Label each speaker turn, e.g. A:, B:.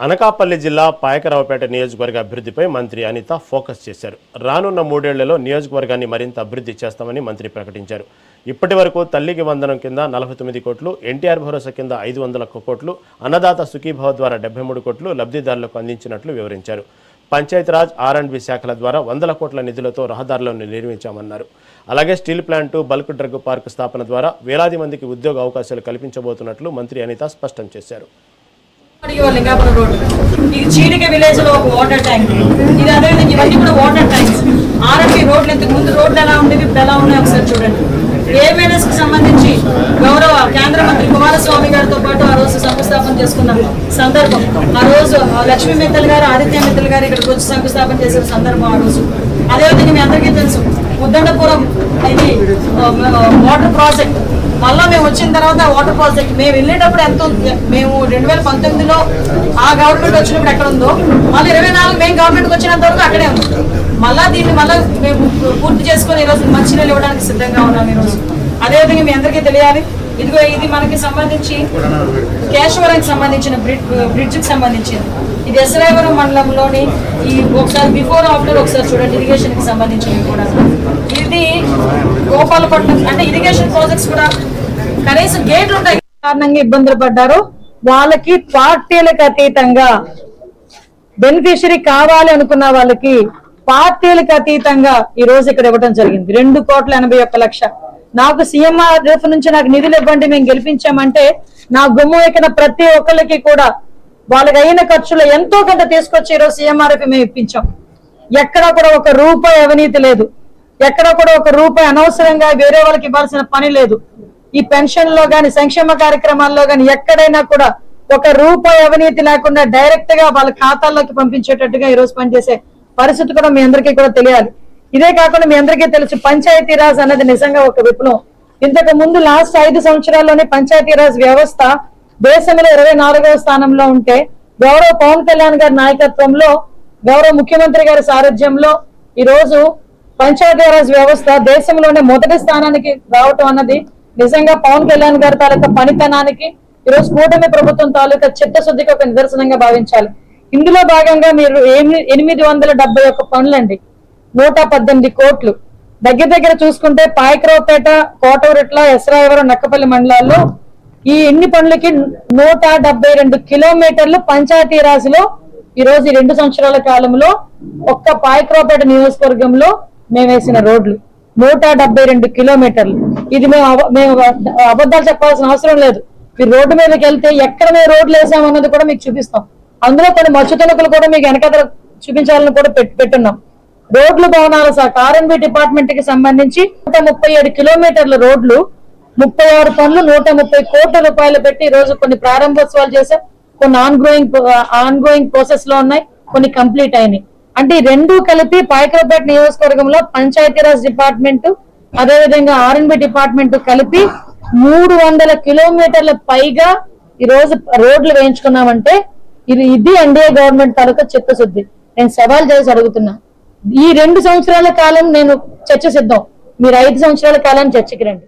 A: అనకాపల్లి జిల్లా పాయకరావుపేట నియోజకవర్గ అభివృద్ధిపై మంత్రి అనిత ఫోకస్ చేశారు. రానున్న 3 ఏళ్లలో నియోజకవర్గాన్ని మరింత అభివృద్ధి చేస్తామని మంత్రి ప్రకటించారు. ఇప్పటి వరకు తల్లికి వందనం కింద 49 కోట్లు, ఎన్టీఆర్ భరోసా కింద 500 కోట్లు, అన్నదాత సుఖీభవ ద్వారా 73 కోట్లు లబ్ధిదారులకు అందించినట్లు వివరించారు. పంచాయతీరాజ్ R&B శాఖల ద్వారా 100 కోట్ల నిధులతో రహదారులను నిర్మించామన్నారు. అలాగే steel plant, bulk drug park స్థాపన ద్వారా వేలాది మందికి ఉద్యోగ అవకాశాలు కల్పించబోతున్నట్లు మంత్రి అనిత స్పష్టం చేశారు.
B: లింగాపురం రోడ్, ఇది చీడిక విలేజ్ లో ఒక వాటర్ ట్యాంక్, ఇది అదేవిధంగా ఇవన్నీ కూడా వాటర్ ట్యాంక్స్. R&B రోడ్లు ఇంతకు ముందు రోడ్లు ఎలా ఉండేవి, ఇప్పుడు ఎలా ఉన్నాయి ఒకసారి చూడండి. AMNS కి సంబంధించి గౌరవ కేంద్ర మంత్రి కుమారస్వామి గారితో పాటు ఆ రోజు శంకుస్థాపన చేసుకున్న సందర్భం. ఆ రోజు లక్ష్మీ మిత్తల్ గారు, ఆదిత్య మిత్తల్ గారు ఇక్కడికి వచ్చి శంకుస్థాపన చేసిన సందర్భం ఆ రోజు. అదేవిధంగా మీ అందరికీ తెలుసు ముద్దండపురం ఇది వాటర్ ప్రాజెక్ట్. మళ్ళీ మేము వచ్చిన తర్వాత వాటర్ ప్రాజెక్ట్ మేము వెళ్ళేటప్పుడు ఎంత మేము 2019లో ఆ గవర్నమెంట్ వచ్చినప్పుడు ఎక్కడ ఉందో, మళ్ళీ 24 మేము గవర్నమెంట్కి వచ్చినంత వరకు అక్కడే ఉంది. మళ్ళీ దీన్ని మేము పూర్తి చేసుకొని ఈరోజు మంచినీళ్ళు ఇవ్వడానికి సిద్ధంగా ఉన్నాం ఈరోజు. అదేవిధంగా మీ అందరికీ తెలియాలి, ఇదిగో ఇది మనకి సంబంధించి కేశవరానికి సంబంధించిన బ్రిడ్జ్కి సంబంధించింది. ఇది ఎస్రాయవరం మండలంలోని ఈ ఒకసారి బిఫోర్ ఆఫ్టర్ ఒకసారి చూడండి. ఇరిగేషన్కి సంబంధించినవి కూడా ఇది గోపాలపట్నం అంటే ఇరిగేషన్ ప్రాజెక్ట్స్ కూడా కనీసం గేట్లు ఉంటాయి. కారణంగా ఇబ్బందులు పడ్డారు. వాళ్ళకి పార్టీలకు అతీతంగా బెనిఫిషరీ కావాలి అనుకున్న వాళ్ళకి పార్టీలకు అతీతంగా ఈ రోజు ఇక్కడ ఇవ్వడం జరిగింది. 2,81,00,000. నాకు CMRF నుంచి నాకు నిధులు ఇవ్వండి, మేము గెలిపించామంటే నా గుమ్మం ఎక్కిన ప్రతి ఒక్కరికి కూడా వాళ్ళకి అయిన ఖర్చులు ఎంతో కొంత తీసుకొచ్చి ఈరోజు CMRF మేము ఇప్పించాం. ఎక్కడ కూడా ఒక రూపాయి అవినీతి లేదు, ఎక్కడ కూడా ఒక రూపాయి అనవసరంగా వేరే వాళ్ళకి ఇవ్వాల్సిన పని లేదు. ఈ పెన్షన్ లో గాని సంక్షేమ కార్యక్రమాల్లో గాని ఎక్కడైనా కూడా ఒక రూపాయి అవినీతి లేకుండా డైరెక్ట్ గా వాళ్ళ ఖాతాల్లోకి పంపించేటట్టుగా ఈ రోజు పనిచేసే పరిస్థితి కూడా మీ అందరికీ కూడా తెలియాలి. ఇదే కాకుండా మీ అందరికీ తెలుసు, పంచాయతీరాజ్ అన్నది నిజంగా ఒక విప్లవం. ఇంతకు ముందు లాస్ట్ 5 సంవత్సరాల్లోనే పంచాయతీరాజ్ వ్యవస్థ దేశంలో 24వ స్థానంలో ఉంటే గౌరవ పవన్ కళ్యాణ్ గారి నాయకత్వంలో, గౌరవ ముఖ్యమంత్రి గారి సారథ్యంలో ఈ రోజు పంచాయతీరాజ్ వ్యవస్థ దేశంలోనే మొదటి స్థానానికి రావటం అన్నది నిజంగా పవన్ కళ్యాణ్ గారి తాలూకా పనితనానికి ఈరోజు కూటమి ప్రభుత్వం తాలూకా చిత్తశుద్ధికి ఒక నిదర్శనంగా భావించాలి. ఇందులో భాగంగా మీరు 871 పనులండి, 118 కోట్లు దగ్గర చూసుకుంటే పాయకరావుపేట, కోటవరట్ల, ఎస్రాయవరం, నక్కపల్లి మండలాల్లో ఈ ఎన్ని పనులకి 172 కిలోమీటర్లు పంచాయతీరాజ్ లో ఈ రోజు 2 సంవత్సరాల కాలంలో ఒక్క పాయకరావుపేట నియోజకవర్గంలో మేము వేసిన రోడ్లు 172 కిలోమీటర్లు. ఇది మేము అబద్ధాలు చెప్పాల్సిన అవసరం లేదు. మీరు రోడ్డు మీదకి వెళ్తే ఎక్కడ మేము రోడ్లు వేసామన్నది కూడా మీకు చూపిస్తాం. అందులో కొన్ని మచ్చు తుణుకులు కూడా మీకు వెనకాల చూపించాలని కూడా పెట్టున్నాం. రోడ్లు, భవనాల శాఖ R&B డిపార్ట్మెంట్ కి సంబంధించి 137 కిలోమీటర్ల రోడ్లు, 36 పనులు, 130 కోట్ల రూపాయలు పెట్టి ఈ రోజు కొన్ని ప్రారంభోత్సవాలు చేశాం. కొన్ని ఆన్గోయింగ్ ప్రాసెస్ లో ఉన్నాయి, కొన్ని కంప్లీట్ అయినాయి. అంటే ఈ రెండు కలిపి పాయకరావుపేట నియోజకవర్గంలో పంచాయతీరాజ్ డిపార్ట్మెంట్ అదేవిధంగా R&B డిపార్ట్మెంట్ కలిపి 300 కిలోమీటర్ల పైగా ఈ రోజు రోడ్లు వేయించుకున్నామంటే ఇది ఎన్డీఏ గవర్నమెంట్ తాలూకా చిత్తశుద్ధి. నేను సవాల్ చేసి అడుగుతున్నా, ఈ 2 సంవత్సరాల కాలం నేను చర్చ సిద్ధం, మీరు 5 సంవత్సరాల కాలం చర్చకి రండి.